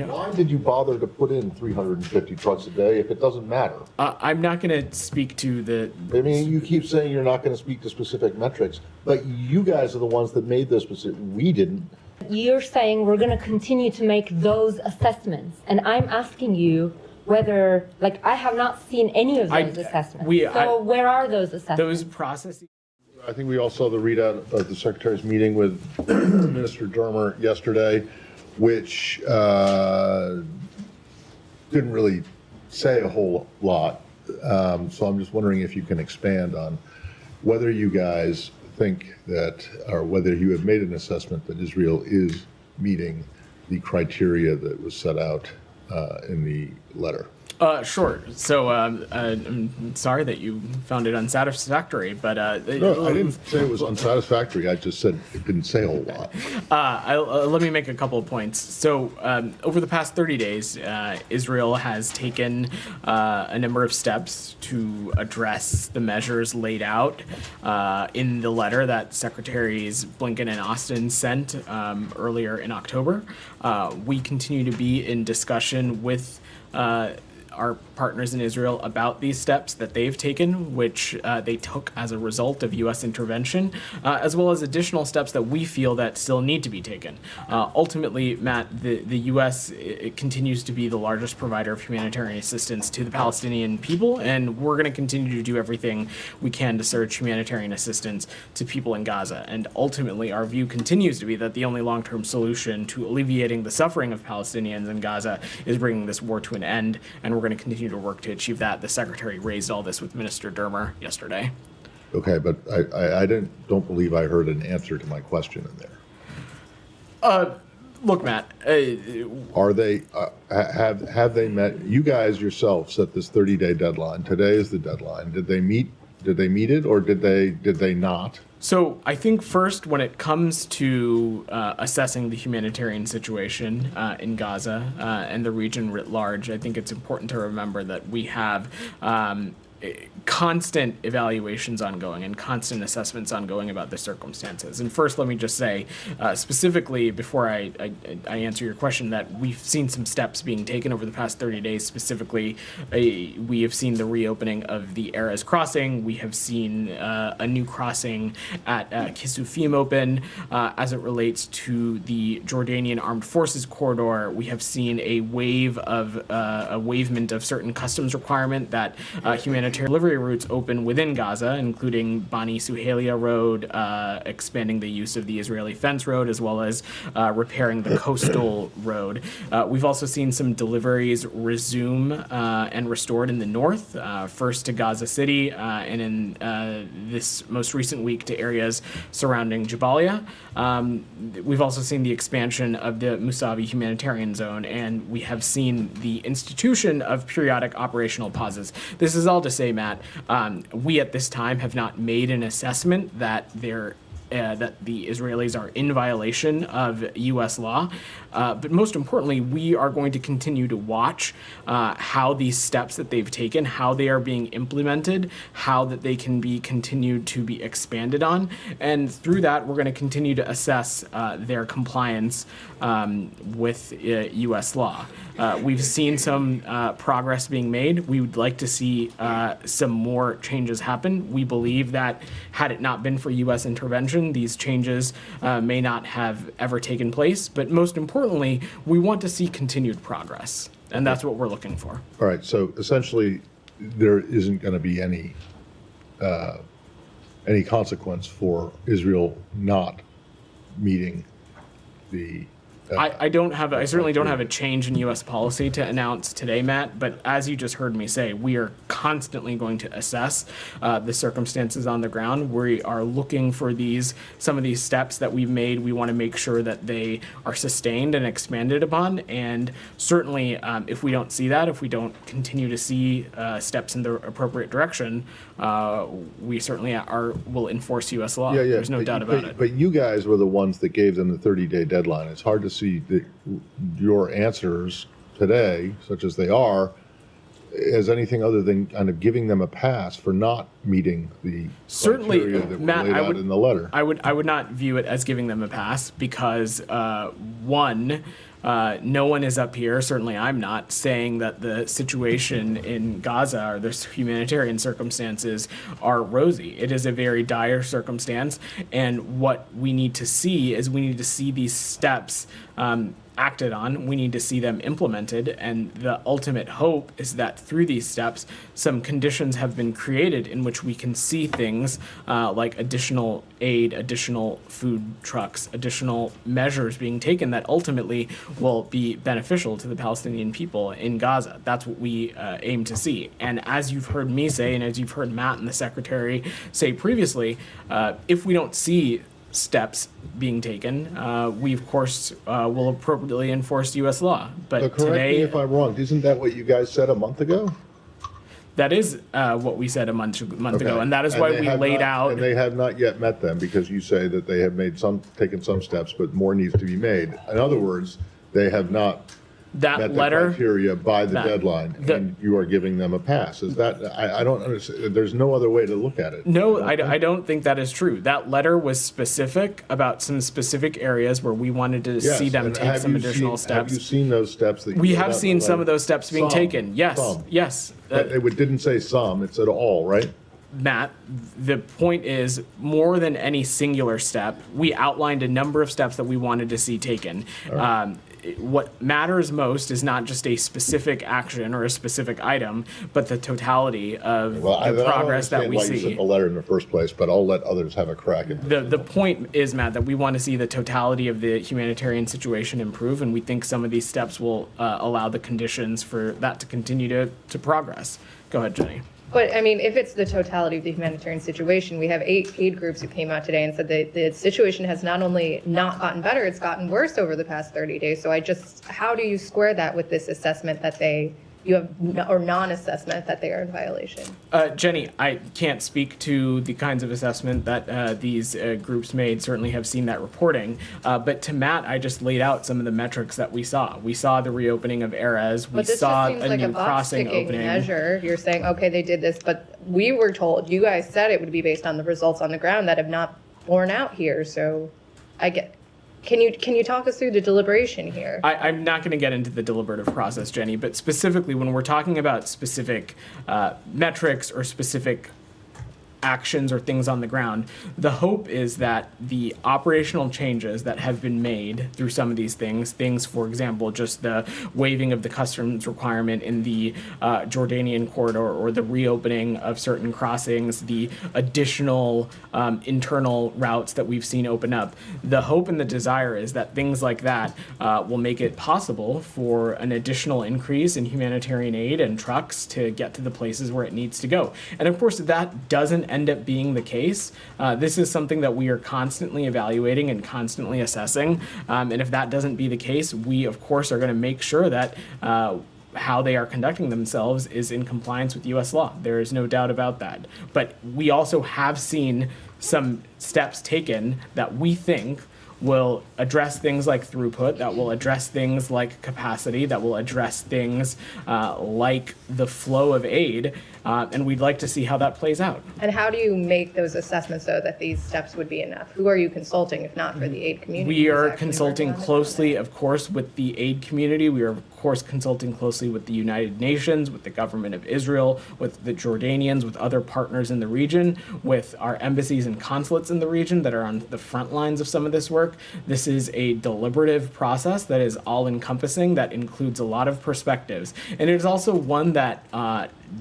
Why did you bother to put in 350 trucks a day if it doesn't matter? I'm not going to speak to the... I mean, you keep saying you're not going to speak to specific metrics, but you guys are the ones that made those specific. We didn't. You're saying we're going to continue to make those assessments, and I'm asking you whether, like, I have not seen any of those assessments. Where are those assessments? Those processes... I think we all saw the readout of the Secretary's meeting with Minister Dermer yesterday, which didn't really say a whole lot. So I'm just wondering if you can expand on whether you guys think that, or whether you have made an assessment that Israel is meeting the criteria that was set out in the letter. Sure. So I'm sorry that you found it unsatisfactory, but no, I didn't say it was unsatisfactory. I just said it didn't say a whole lot. Let me make a couple of points. So over the past 30 days, Israel has taken a number of steps to address the measures laid out in the letter that Secretaries Blinken and Austin sent earlier in October. We continue to be in discussion with our partners in Israel about these steps that they've taken, which they took as a result of U.S. intervention, as well as additional steps that we feel that still need to be taken. Ultimately, Matt, the U.S. It continues to be the largest provider of humanitarian assistance to the Palestinian people, and we're going to continue to do everything we can to surge humanitarian assistance to people in Gaza. And ultimately, our view continues to be that the only long-term solution to alleviating the suffering of Palestinians in Gaza is bringing this war to an end, and we're going to continue to work to achieve that. The Secretary raised all this with Minister Dermer yesterday. Okay, but I don't believe I heard an answer to my question in there. Look, Matt. Are they have they met? You guys yourself set this 30-day deadline. Today is the deadline. Did they meet? Did they meet it, or did they not? So I think first, when it comes to assessing the humanitarian situation in Gaza and the region writ large, I think it's important to remember that we have constant evaluations ongoing and constant assessments ongoing about the circumstances. And first, let me just say, specifically, before I answer your question, that we've seen some steps being taken over the past 30 days. Specifically, we have seen the reopening of the Erez crossing. We have seen a new crossing at Kisufim open. As it relates to the Jordanian Armed Forces corridor, we have seen a waivement of certain customs requirement that humanitarian delivery routes open within Gaza, including Bani Suhelia Road, expanding the use of the Israeli fence road, as well as repairing the coastal road. We've also seen some deliveries resume and restored in the north, first to Gaza City, and in this most recent week to areas surrounding Jabalia. We've also seen the expansion of the Musavi humanitarian zone, and we have seen the institution of periodic operational pauses. This is all to say, Matt, we at this time have not made an assessment that that the Israelis are in violation of U.S. law. But most importantly, we are going to continue to watch how these steps that they've taken, how they are being implemented, how that they can be continued to be expanded on. And through that, we're going to continue to assess their compliance with U.S. law. We've seen some progress being made. We would like to see some more changes happen. We believe that had it not been for U.S. intervention, these changes may not have ever taken place. But most importantly, we want to see continued progress, and that's what we're looking for. All right. So essentially, there isn't going to be any consequence for Israel not meeting the. I certainly don't have a change in U.S. policy to announce today, Matt, but as you just heard me say, we are constantly going to assess the circumstances on the ground. We are looking for some of these steps that we've made. We want to make sure that they are sustained and expanded upon, and certainly if we don't see that, if we don't continue to see steps in the appropriate direction, we certainly will enforce U.S. law. Yeah, There's no doubt about it. But you guys were the ones that gave them the 30-day deadline. It's hard to see your answers today, such as they are, as anything other than kind of giving them a pass for not meeting the criteria that were laid out in the letter. I would not view it as giving them a pass because one, no one is up here, certainly I'm not, saying that the situation in Gaza or the humanitarian circumstances are rosy. It is a very dire circumstance, and what we need to see is we need to see these steps acted on. We need to see them implemented, and the ultimate hope is that through these steps, some conditions have been created in which we can see things like additional aid, additional food trucks, additional measures being taken that ultimately will be beneficial to the Palestinian people in Gaza. That's what we aim to see. And as you've heard me say, and as you've heard Matt and the Secretary say previously, if we don't see steps being taken, we of course will appropriately enforce U.S. law. But correct today, me if I'm wrong. Isn't that what you guys said a month ago? that is what we said a month ago, and that is And why they we have laid not- out. And they have not yet met them, because you say that they have taken some steps, but more needs to be made. In other words, they have not that met letter, the criteria by the that- deadline, the- and you are giving them a pass. Is that, I don't understand, there's no other way to look at it. No, I don't think that is true. That letter was specific about some specific areas where we wanted to Yes, see them and take have some you additional seen- Have you steps. seen those steps that you We laid have out in seen the some letter? of those steps being Some. taken. Yes, Some. yes. But it didn't say some, it said all, right? Matt, the point is, more than any singular step, we outlined a number of steps that we wanted to see taken. What matters most is not just a specific action or a specific item, but the totality of the progress that we I don't understand why you see. sent the letter in the first place, but I'll let others have a crack at it. The point is, Matt, that we want to see the totality of the humanitarian situation improve, and we think some of these steps will allow the conditions for that to continue to progress. Go ahead, Jenny. But I mean, if it's the totality of the humanitarian situation, we have 8 aid groups who came out today and said that the situation has not only not gotten better, it's gotten worse over the past 30 days. So how do you square that with this assessment that you have, or non-assessment that they are in violation? Jenny, I can't speak to the kinds of assessment that these groups made. Certainly have seen that reporting. But to Matt, I just laid out some of the metrics that we saw. We saw the reopening of Erez. We But this saw just seems a like new a crossing box-ticking opening. measure. You're saying, okay, they did this, but we were told, you guys said it would be based on the results on the ground that have not borne out here. So can you talk us through the deliberation here? I'm not going to get into the deliberative process, Jenny, but specifically when we're talking about specific metrics or specific actions or things on the ground, the hope is that the operational changes that have been made through some of these things, for example, just the waiving of the customs requirement in the Jordanian corridor, or the reopening of certain crossings, the additional internal routes that we've seen open up. The hope and the desire is that things like that will make it possible for an additional increase in humanitarian aid and trucks to get to the places where it needs to go. And of course, if that doesn't end up being the case, this is something that we are constantly evaluating and constantly assessing. And if that doesn't be the case, we of course are going to make sure that how they are conducting themselves is in compliance with U.S. law. There is no doubt about that. But we also have seen some steps taken that we think will address things like throughput, that will address things like capacity, that will address things like the flow of aid, and we'd like to see how that plays out. And how do you make those assessments so that these steps would be enough? Who are you consulting, if not for the aid community? We who's are actually consulting working on it? closely, of course, with the aid community. We are, of course, consulting closely with the United Nations, with the government of Israel, with the Jordanians, with other partners in the region, with our embassies and consulates in the region that are on the front lines of some of this work. This is a deliberative process that is all-encompassing, that includes a lot of perspectives. And it is also one that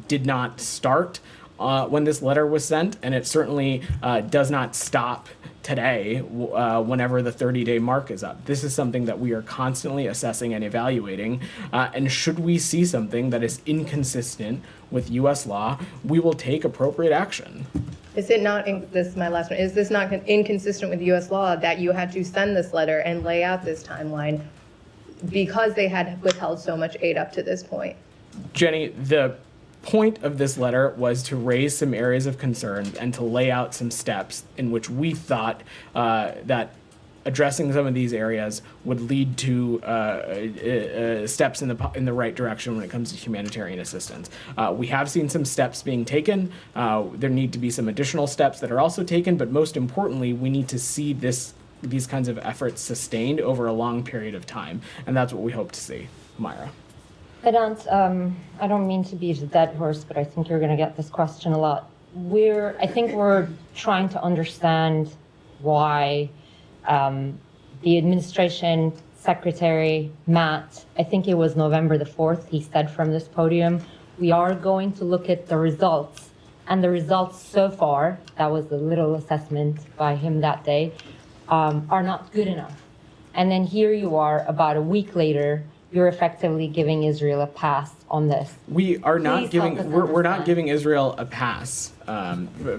did not start when this letter was sent, and it certainly does not stop today whenever the 30-day mark is up. This is something that we are constantly assessing and evaluating, and should we see something that is inconsistent with U.S. law, we will take appropriate action. Is it not, this is my last one, is this not inconsistent with U.S. law that you had to send this letter and lay out this timeline because they had withheld so much aid up to this point? Jenny, the point of this letter was to raise some areas of concern and to lay out some steps in which we thought that addressing some of these areas would lead to steps in the right direction when it comes to humanitarian assistance. We have seen some steps being taken. There need to be some additional steps that are also taken, but most importantly, we need to see this these kinds of efforts sustained over a long period of time, and that's what we hope to see. Myra. I don't mean to be the dead horse, but I think you're going to get this question a lot. I think we're trying to understand why the administration secretary, Matt, I think it was November the 4th, he said from this podium, we are going to look at the results. And the results so far, that was the little assessment by him that day, are not good enough. And then here you are, about a week later, you're effectively giving Israel a pass on this. We're not giving Israel a pass.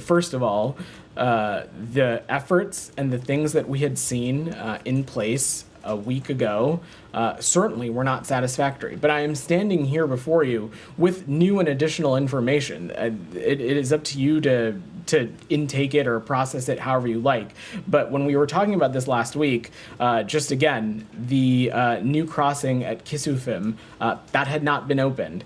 First of all, the efforts and the things that we had seen in place a week ago certainly were not satisfactory. But I am standing here before you with new and additional information. It is up to you to intake it or process it however you like. But when we were talking about this last week, just again, the new crossing at Kisufim, that had not been opened.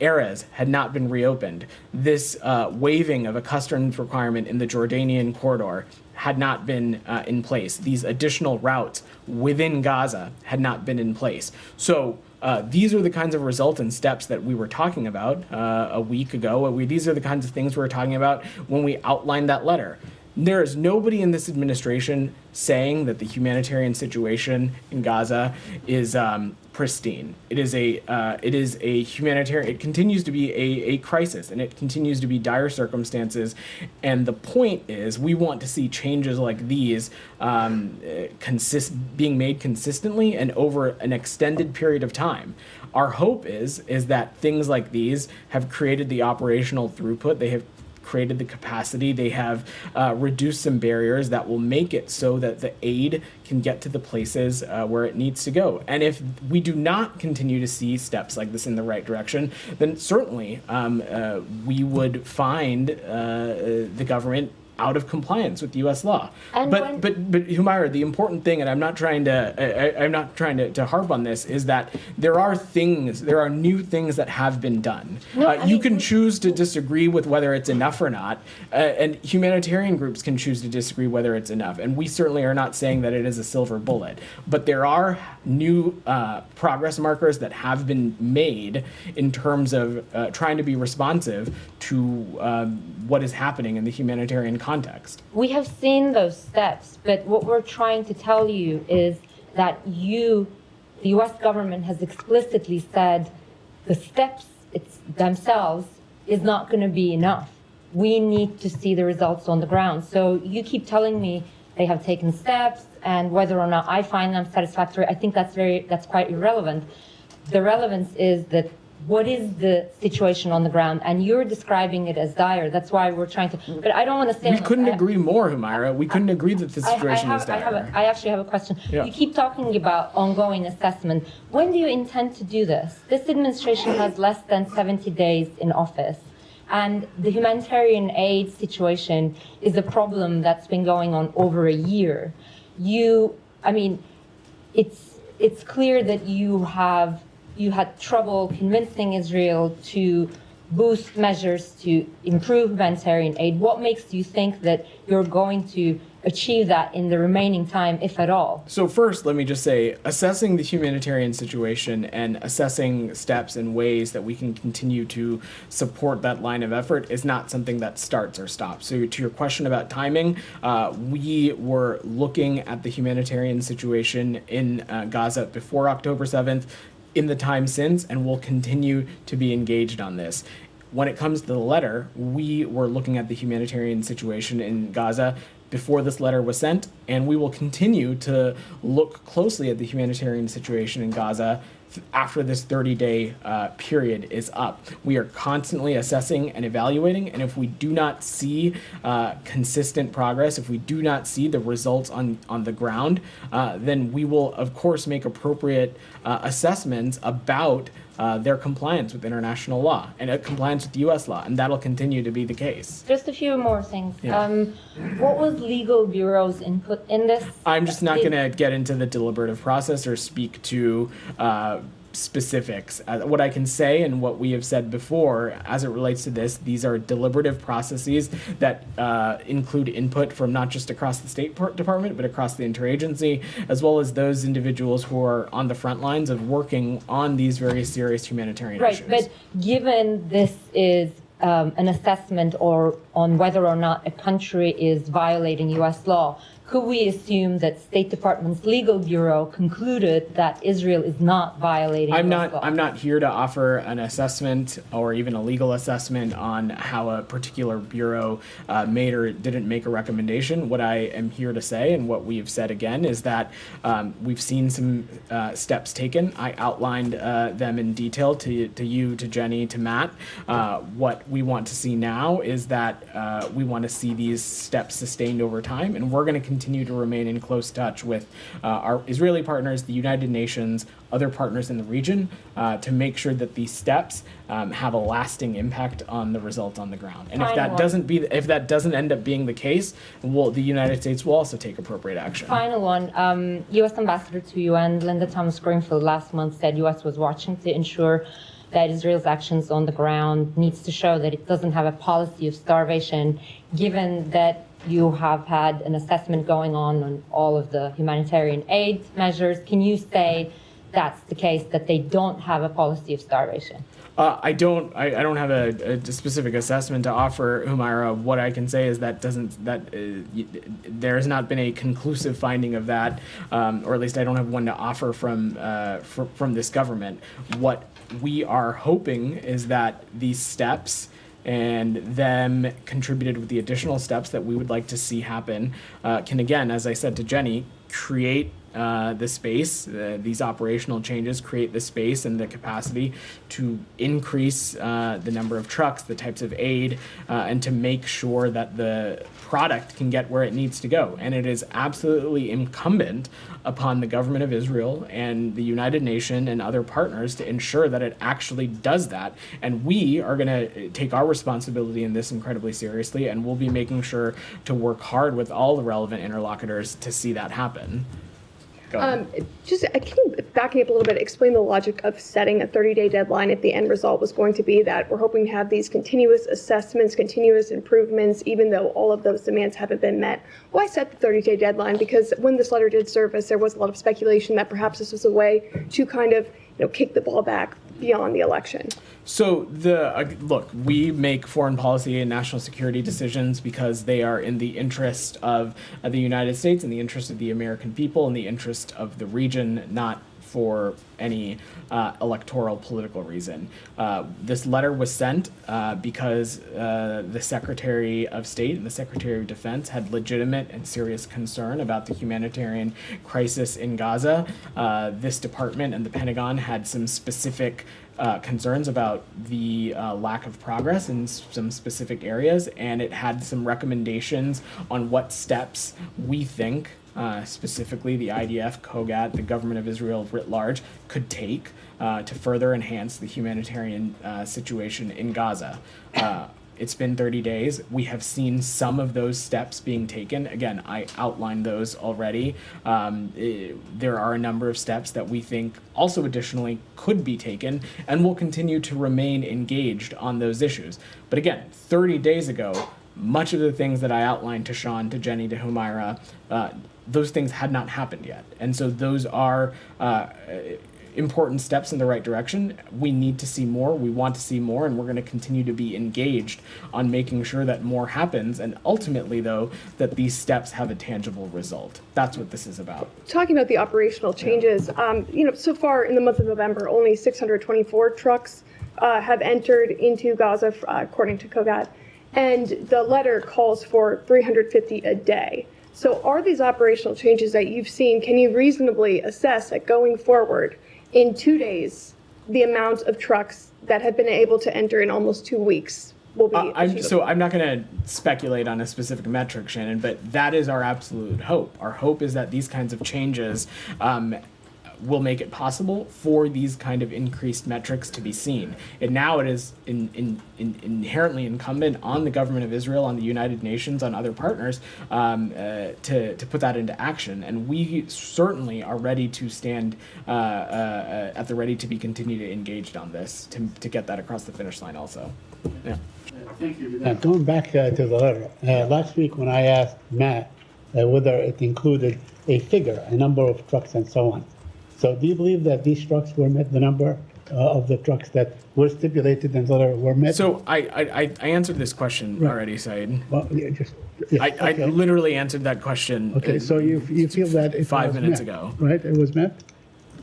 Erez had not been reopened. This waiving of a customs requirement in the Jordanian corridor had not been in place. These additional routes within Gaza had not been in place. So these are the kinds of results and steps that we were talking about a week ago. These are the kinds of things we were talking about when we outlined that letter. There is nobody in this administration saying that the humanitarian situation in Gaza is pristine. It is a humanitarian. It continues to be a crisis, and it continues to be dire circumstances. And the point is, we want to see changes like these being made consistently and over an extended period of time. Our hope is that things like these have created the operational throughput. They have created the capacity. They have reduced some barriers that will make it so that the aid can get to the places where it needs to go. And if we do not continue to see steps like this in the right direction, then certainly we would find the government out of compliance with U.S. law. But Humaira, the important thing, and I'm not trying to harp on this, is that there are new things that have been done. You can choose to disagree with whether it's enough or not, and humanitarian groups can choose to disagree whether it's enough. And we certainly are not saying that it is a silver bullet. But there are new progress markers that have been made in terms of trying to be responsive to what is happening in the humanitarian context. We have seen those steps, but what we're trying to tell you is that the U.S. government has explicitly said the steps themselves is not going to be enough. We need to see the results on the ground. So you keep telling me they have taken steps, and whether or not I find them satisfactory, I think that's quite irrelevant. The relevance is that what is the situation on the ground? And you're describing it as dire. That's why we're trying to. But I don't understand. We couldn't agree more, Humaira. We couldn't agree that the situation is dire. I actually have a question. Yeah. You keep talking about ongoing assessment. When do you intend to do this? This administration has less than 70 days in office. And the humanitarian aid situation is a problem that's been going on over a year. It's clear that you had trouble convincing Israel to boost measures to improve humanitarian aid. What makes you think that you're going to achieve that in the remaining time, if at all? So first, let me just say, assessing the humanitarian situation and assessing steps and ways that we can continue to support that line of effort is not something that starts or stops. So to your question about timing, we were looking at the humanitarian situation in Gaza before October 7th, in the time since, and we'll continue to be engaged on this. When it comes to the letter, we were looking at the humanitarian situation in Gaza before this letter was sent, and we will continue to look closely at the humanitarian situation in Gaza after this 30-day period is up. We are constantly assessing and evaluating, and if we do not see consistent progress, if we do not see the results on the ground, then we will, of course, make appropriate assessments about their compliance with international law and compliance with U.S. law, and that'll continue to be the case. Just a few more things. Yeah. What was Legal Bureau's input in this? I'm just not going to get into the deliberative process or speak to specifics. What I can say and what we have said before as it relates to this, these are deliberative processes that include input from not just across the State Department, but across the interagency, as well as those individuals who are on the front lines of working on these very serious humanitarian issues. Right, but given this is an assessment or on whether or not a country is violating U.S. law, could we assume that State Department's legal bureau concluded that Israel is not violating US law? I'm not here to offer an assessment or even a legal assessment on how a particular bureau made or didn't make a recommendation. What I am here to say, and what we've said again, is that we've seen some steps taken. I outlined them in detail to you, to Jenny, to Matt. What we want to see now is that we want to see these steps sustained over time, and we're going to continue to remain in close touch with our Israeli partners, the United Nations, other partners in the region, to make sure that these steps have a lasting impact on the result on the ground. And if that doesn't end up being the case, the United States will also take appropriate action. Final one. U.S. Ambassador to UN, Linda Thomas-Greenfield, last month said U.S. was watching to ensure that Israel's actions on the ground needs to show that it doesn't have a policy of starvation, given that you have had an assessment going on all of the humanitarian aid measures. Can you say that's the case, that they don't have a policy of starvation? I don't have a specific assessment to offer, Humaira. What I can say is that there has not been a conclusive finding of that, or at least I don't have one to offer from this government. What we are hoping is that these steps, and them contributed with the additional steps that we would like to see happen, can, again, as I said to Jenny, create the space, these operational changes create the space and the capacity to increase the number of trucks, the types of aid, and to make sure that the product can get where it needs to go. And it is absolutely incumbent upon the government of Israel and the United Nations and other partners to ensure that it actually does that. And we are going to take our responsibility in this incredibly seriously, and we'll be making sure to work hard with all the relevant interlocutors to see that happen. Can you, backing up a little bit, explain the logic of setting a 30-day deadline if the end result was going to be that we're hoping to have these continuous assessments, continuous improvements, even though all of those demands haven't been met? Why set the 30-day deadline? Because when this letter did surface, there was a lot of speculation that perhaps this was a way to kind of kick the ball back beyond the election. So look, we make foreign policy and national security decisions because they are in the interest of the United States, in the interest of the American people, in the interest of the region, not for any electoral political reason. This letter was sent because the Secretary of State and the Secretary of Defense had legitimate and serious concern about the humanitarian crisis in Gaza. This department and the Pentagon had some specific concerns about the lack of progress in some specific areas, and it had some recommendations on what steps we think, specifically the IDF, COGAT, the government of Israel writ large, could take to further enhance the humanitarian situation in Gaza. It's been 30 days. We have seen some of those steps being taken. Again, I outlined those already. There are a number of steps that we think also additionally could be taken, and will continue to remain engaged on those issues. But again, 30 days ago, much of the things that I outlined to Sean, to Jenny, to Humaira, those things had not happened yet. And so those are important steps in the right direction. We need to see more, we want to see more, and we're going to continue to be engaged on making sure that more happens, and ultimately, though, that these steps have a tangible result. That's what this is about. Talking about the operational changes, so far in the month of November, only 624 trucks have entered into Gaza, according to COGAT, and the letter calls for 350 a day. So are these operational changes that you've seen, can you reasonably assess that going forward, in 2 days, the amount of trucks that have been able to enter in almost 2 weeks will be achievable? I'm not going to speculate on a specific metric, Shannon, but that is our absolute hope. Our hope is that these kinds of changes will make it possible for these kind of increased metrics to be seen. And now it is inherently incumbent on the government of Israel, on the United Nations, on other partners to put that into action. And we certainly are ready to stand at the ready to be continued engaged on this to get that across the finish line also. Yeah. Thank you. Going back to the letter, last week when I asked Matt whether it included a figure, a number of trucks and so on. So do you believe that these trucks were met, the number of the trucks that were stipulated in the letter were met? So I answered this question already, Said. Well, I okay. literally answered that question. Okay, so you feel that it 5 was minutes met, ago. right? It was met?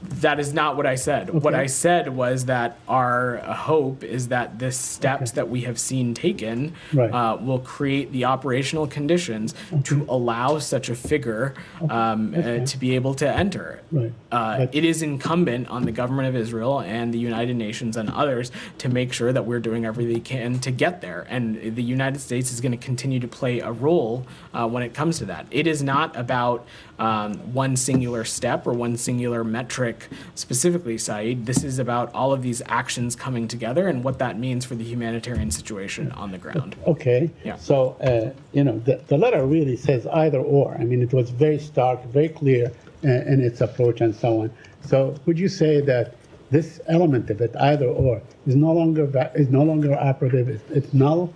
That is not what I said. What I said was that our hope is that the steps that we have seen taken Right. will create the operational conditions to allow such a figure to be able to enter. Right. But- It is incumbent on the government of Israel and the United Nations and others to make sure that we're doing everything we can to get there. And the United States is going to continue to play a role when it comes to that. It is not about one singular step or one singular metric specifically, Saeed. This is about all of these actions coming together and what that means for the humanitarian situation on the ground. Okay. Yeah. So, the letter really says either or. I mean, it was very stark, very clear in its approach and so on. So would you say that this element of it, either or, is no longer operative? It's null?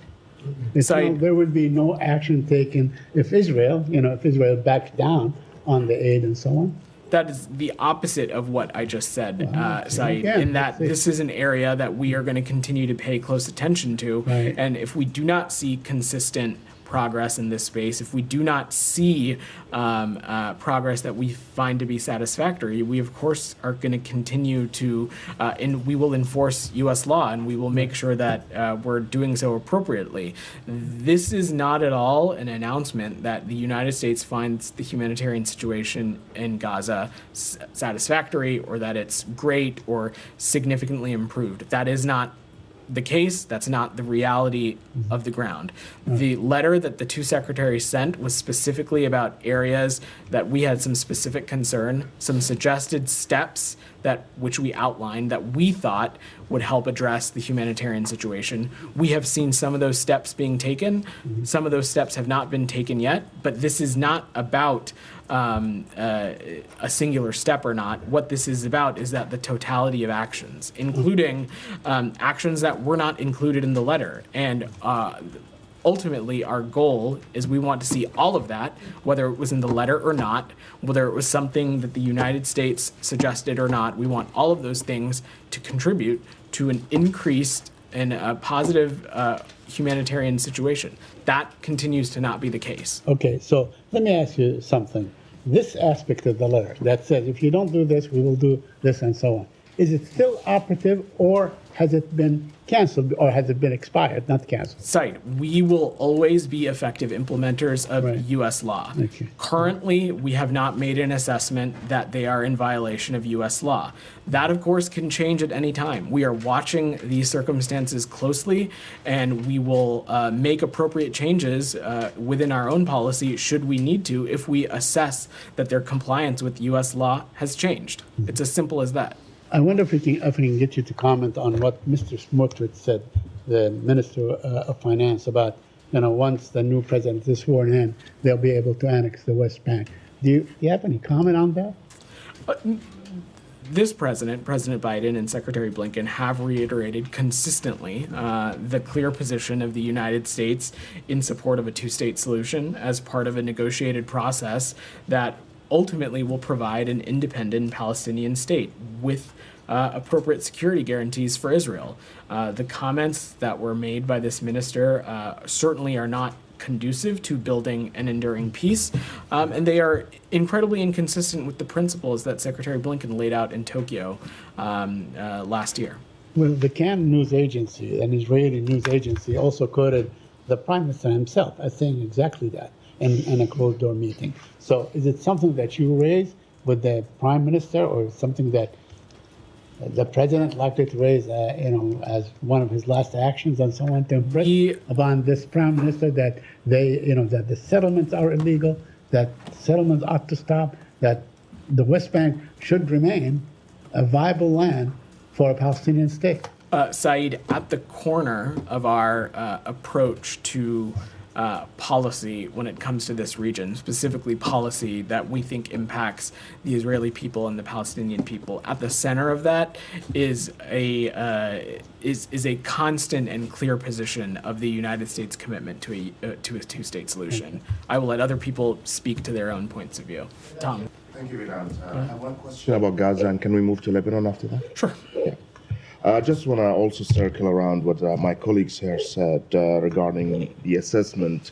It's So null. There would be no action taken if Israel backed down on the aid and so on? That is the opposite of what I just said, Saeed, Again, in that let's see. this is an area that we are going to continue to pay close attention to. Right. And if we do not see consistent progress in this space, if we do not see progress that we find to be satisfactory, we of course are going to continue to, and we will enforce U.S. law, and we will make sure that we're doing so appropriately. This is not at all an announcement that the United States finds the humanitarian situation in Gaza satisfactory, or that it's great or significantly improved. That is not the case. That's not the reality of the ground. The letter that the two secretaries sent was specifically about areas that we had some specific concern, some suggested steps which we outlined that we thought would help address the humanitarian situation. We have seen some of those steps being taken. Some of those steps have not been taken yet, but this is not about a singular step or not. What this is about is that the totality of actions, including actions that were not included in the letter. And ultimately, our goal is we want to see all of that, whether it was in the letter or not, whether it was something that the United States suggested or not. We want all of those things to contribute to an increased and a positive humanitarian situation. That continues to not be the case. Okay, so let me ask you something. This aspect of the letter that says if you don't do this, we will do this and so on, is it still operative, or has it been canceled, or has it been expired, not canceled? Site, we will always be effective implementers of Right. U.S. law. Okay. Currently, we have not made an assessment that they are in violation of U.S. law. That, of course, can change at any time. We are watching these circumstances closely, and we will make appropriate changes within our own policy should we need to if we assess that their compliance with U.S. law has changed. It's as simple as that. I wonder if we can get you to comment on what Mr. Smotrich said, the Minister of Finance, about, once the new president is sworn in, they'll be able to annex the West Bank. Do you have any comment on that? This president, President Biden and Secretary Blinken, have reiterated consistently the clear position of the United States in support of a two-state solution as part of a negotiated process that ultimately will provide an independent Palestinian state with appropriate security guarantees for Israel. The comments that were made by this minister certainly are not conducive to building an enduring peace, and they are incredibly inconsistent with the principles that Secretary Blinken laid out in Tokyo last year. Well, the Cannes news agency, an Israeli news agency, also quoted the Prime Minister himself as saying exactly that in a closed-door meeting. So is it something that you raise with the Prime Minister, or something that the President likely to raise, as one of his last actions and so on, to impress upon this Prime Minister that that the settlements are illegal, that settlements ought to stop, that the West Bank should remain a viable land for a Palestinian state. Saeed, at the corner of our approach to policy when it comes to this region, specifically policy that we think impacts the Israeli people and the Palestinian people, at the center of that is a constant and clear position of the United States commitment to a two-state solution. I will let other people speak to their own points of view. Tom. Thank you, Iran. I have one question about Gaza, and can we move to Lebanon after that? Sure. I just want to also circle around what my colleagues here said regarding the assessment.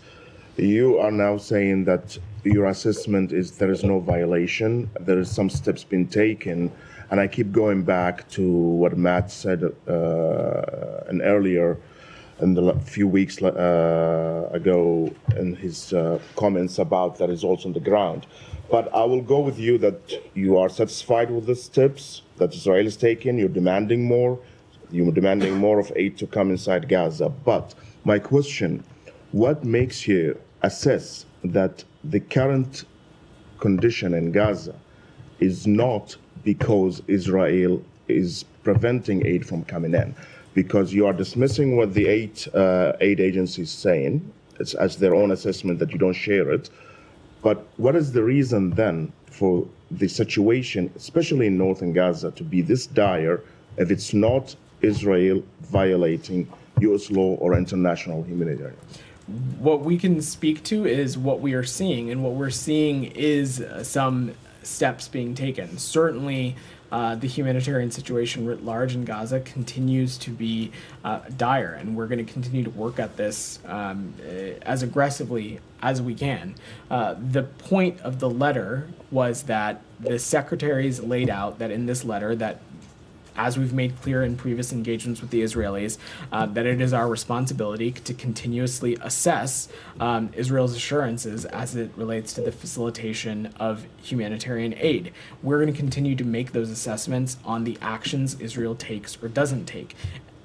You are now saying that your assessment is there is no violation, there is some steps being taken, and I keep going back to what Matt said and earlier in the few weeks ago in his comments about that is also on the ground. But I will go with you that you are satisfied with the steps that Israel is taking. You're demanding more. You're demanding more of aid to come inside Gaza. But my question, what makes you assess that the current condition in Gaza is not because Israel is preventing aid from coming in? Because you are dismissing what the aid agencies saying. It's as their own assessment that you don't share it. But what is the reason then for the situation, especially in northern Gaza, to be this dire if it's not Israel violating U.S. law or international humanitarian? What we can speak to is what we are seeing, and what we're seeing is some steps being taken. Certainly, the humanitarian situation writ large in Gaza continues to be dire, and we're going to continue to work at this as aggressively as we can. The point of the letter was that the secretaries laid out that in this letter that, as we've made clear in previous engagements with the Israelis, that it is our responsibility to continuously assess Israel's assurances as it relates to the facilitation of humanitarian aid. We're going to continue to make those assessments on the actions Israel takes or doesn't take,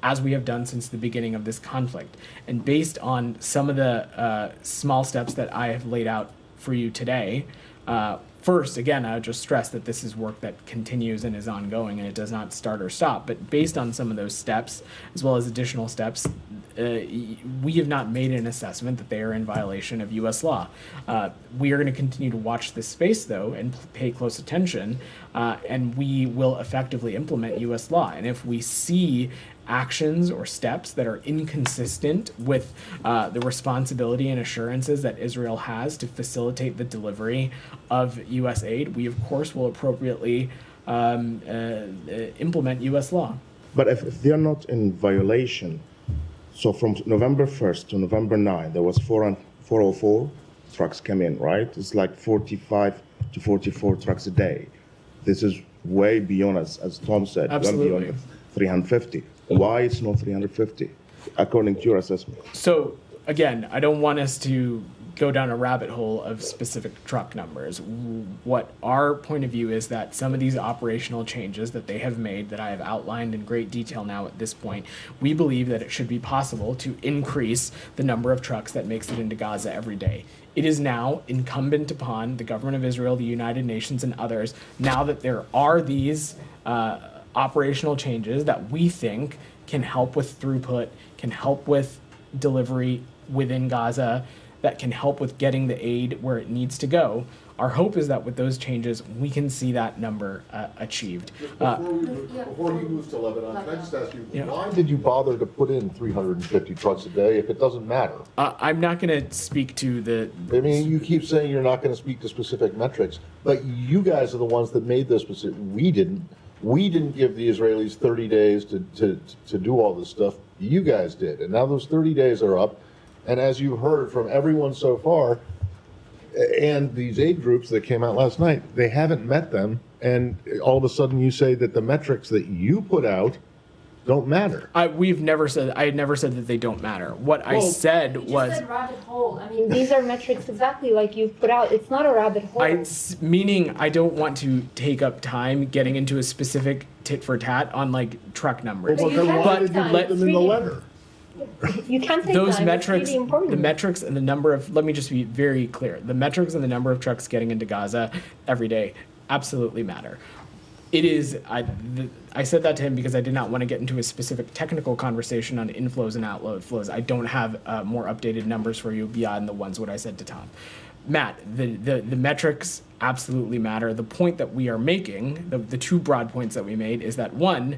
as we have done since the beginning of this conflict. And based on some of the small steps that I have laid out for you today, first, again, I would just stress that this is work that continues and is ongoing, and it does not start or stop. But based on some of those steps, as well as additional steps, we have not made an assessment that they are in violation of U.S. law. We are going to continue to watch this space, though, and pay close attention, and we will effectively implement U.S. law. And if we see actions or steps that are inconsistent with the responsibility and assurances that Israel has to facilitate the delivery of U.S. aid, we of course will appropriately implement U.S. law. But if they're not in violation, so from November 1st to November 9th, there was 404 trucks come in, right? It's like 45 to 44 trucks a day. This is way beyond, as Tom said, Absolutely. way beyond 350. Why it's not 350, according to your assessment? So again, I don't want us to go down a rabbit hole of specific truck numbers. What our point of view is that some of these operational changes that they have made, that I have outlined in great detail now at this point, we believe that it should be possible to increase the number of trucks that makes it into Gaza every day. It is now incumbent upon the government of Israel, the United Nations, and others, now that there are these operational changes that we think can help with throughput, can help with delivery within Gaza, that can help with getting the aid where it needs to go. Our hope is that with those changes, we can see that number achieved. Before you move to Lebanon, can I just ask you, why did you bother to put in 350 trucks a day if it doesn't matter? I'm not going to speak to the... I mean, you keep saying you're not going to speak to specific metrics, but you guys are the ones that made this specific. We didn't. We didn't give the Israelis 30 days to do all this stuff. You guys did. And now those 30 days are up. And as you've heard from everyone so far, and these aid groups that came out last night, they haven't met them. And all of a sudden you say that the metrics that you put out don't matter. I had never said that they don't matter. What I said was... You said rabbit hole. I mean, these are metrics exactly like you've put out. It's not a rabbit hole. Meaning I don't want to take up time getting into a specific tit for tat on like truck numbers. Well, then why did you let them in the letter? You can't take Those time. metrics, It's really important. the metrics and the number of, let me just be very clear, the metrics and the number of trucks getting into Gaza every day absolutely matter. It is, I said that to him because I did not want to get into a specific technical conversation on inflows and outflows. I don't have more updated numbers for you beyond the ones what I said to Tom. Matt, the metrics absolutely matter. The point that we are making, the two broad points that we made, is that one,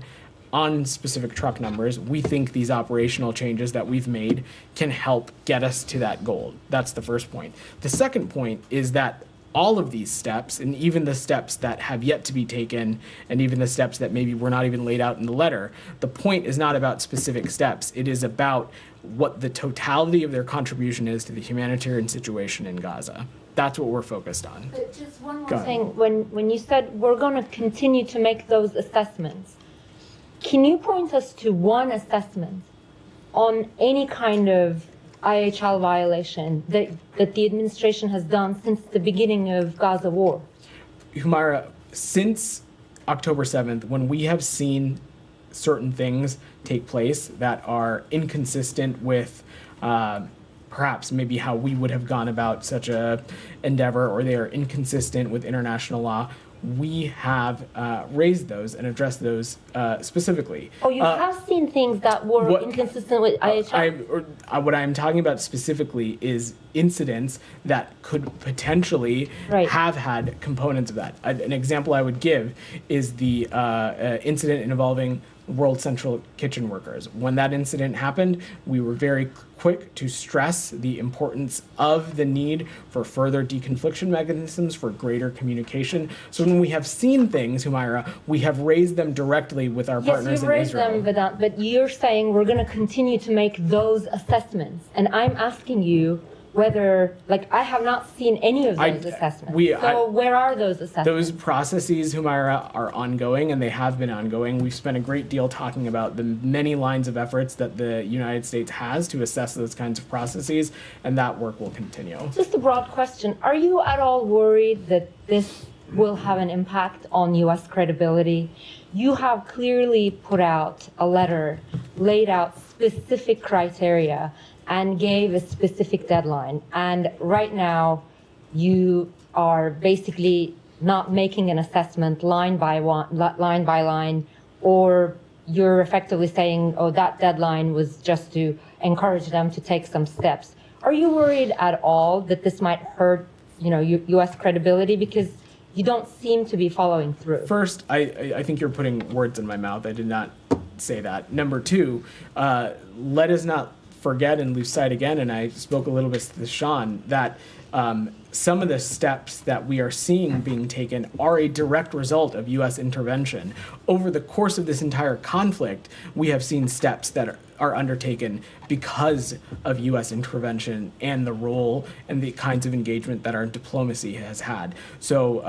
on specific truck numbers, we think these operational changes that we've made can help get us to that goal. That's the first point. The second point is that all of these steps, and even the steps that have yet to be taken, and even the steps that maybe were not even laid out in the letter, the point is not about specific steps. It is about what the totality of their contribution is to the humanitarian situation in Gaza. That's what we're focused on. But just one Go more ahead. thing. When you said we're going to continue to make those assessments, can you point us to one assessment on any kind of IHL violation that the administration has done since the beginning of Gaza war? Humaira, since October 7th, when we have seen certain things take place that are inconsistent with perhaps maybe how we would have gone about such a endeavor, or they are inconsistent with international law, we have raised those and addressed those specifically. Oh, you have seen things that were what- inconsistent with IHL? What I'm talking about specifically is incidents that could potentially Right. have had components of that. An example I would give is the incident involving World Central Kitchen workers. When that incident happened, we were very quick to stress the importance of the need for further deconfliction mechanisms, for greater communication. So when we have seen things, Humaira, we have raised them directly with our Yes, partners you've in raised Israel. them, but you're saying we're going to continue to make those assessments. And I'm asking you whether, like, I have not seen any of those assessments. Where are those assessments? Those processes, Humaira, are ongoing, and they have been ongoing. We've spent a great deal talking about the many lines of efforts that the United States has to assess those kinds of processes, and that work will continue. Just a broad question. Are you at all worried that this will have an impact on U.S. credibility? You have clearly put out a letter, laid out specific criteria, and gave a specific deadline. And right now, you are basically not making an assessment line by line, or you're effectively saying, oh, that deadline was just to encourage them to take some steps. Are you worried at all that this might hurt, U.S. credibility? Because you don't seem to be following through. First, I think you're putting words in my mouth. I did not say that. Number two, let us not forget and lose sight again, and I spoke a little bit to Sean, that some of the steps that we are seeing being taken are a direct result of U.S. intervention. Over the course of this entire conflict, we have seen steps that are undertaken because of U.S. intervention and the role and the kinds of engagement that our diplomacy has had. So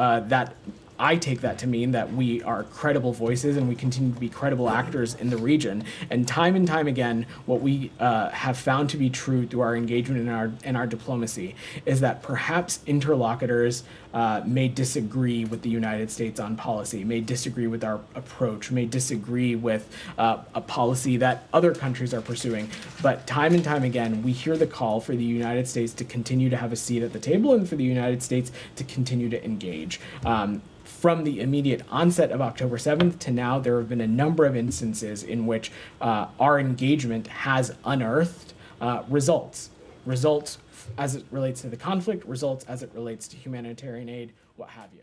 I take that to mean that we are credible voices and we continue to be credible actors in the region. And time again, what we have found to be true through our engagement in our diplomacy is that perhaps interlocutors may disagree with the United States on policy, may disagree with our approach, may disagree with a policy that other countries are pursuing. But time and time again, we hear the call for the United States to continue to have a seat at the table and for the United States to continue to engage. From the immediate onset of October 7th to now, there have been a number of instances in which our engagement has unearthed results as it relates to the conflict, results as it relates to humanitarian aid, what have you.